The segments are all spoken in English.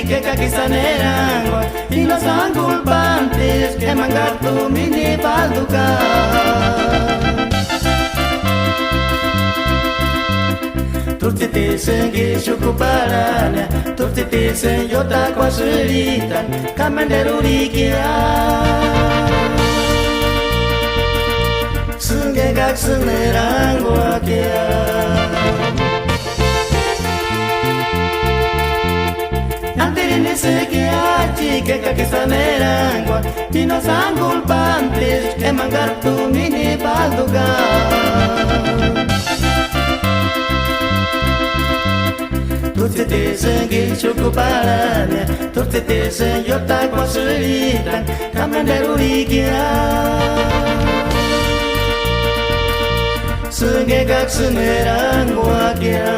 que caquisanerangua y los angulpantes que mangar tu mini balduca. Turti tisen gishukuparania, turti tisen yota kwasuritan, kamanderurikia. Sunge gak senerangua kia. Antirini sekiachi que caquisanerangua y los angulpantes que mangar tu mini balduga. Turti tisen gishukuparania, turti tisen yota kwasuritan, kamanderurikia. Sunge gak senerangua kia.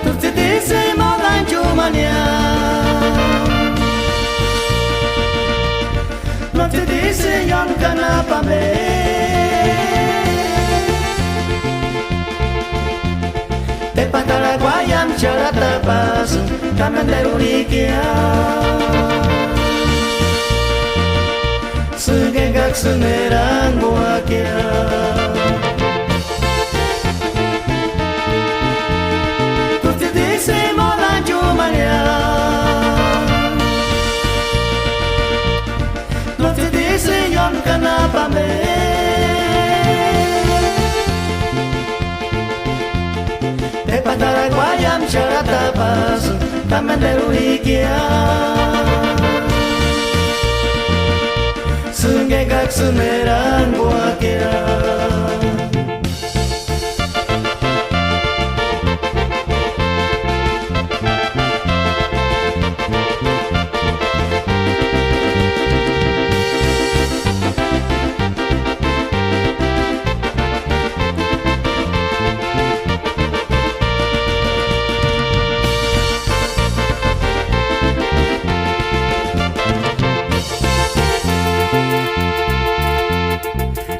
Turti tisen modan cumania, turti tisen yon kenapa me. Tepatara guayam charata pasu, kamanderurikia. Sunge gak senerangua kia. Turti tisen modan cumania, turti tisen yon kenapa me. Tepatara guayam charata pasu, kamanderurikia. Sunge gak senerangua kia.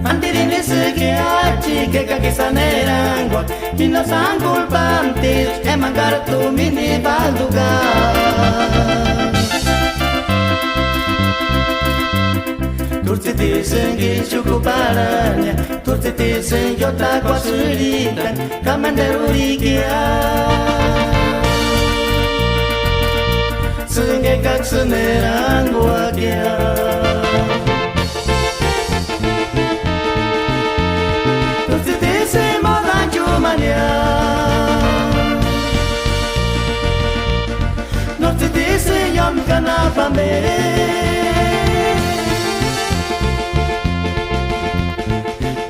Antirini sekiachi que caquisanerangua y los angulpantes que mangar tu mini balduga. Turti tisen gishukuparania, turti tisen yota kwasuritan, kamanderurikia. Sunge gak senerangua kia. Turti tisen modan cumania, turti tisen yon kenapa me.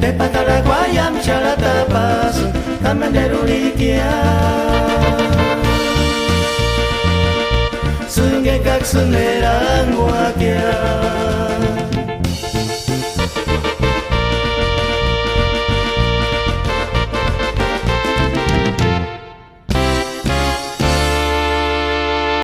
Tepatara guayam charata pasu, kamanderurikia. Sunge gak senerangua kia.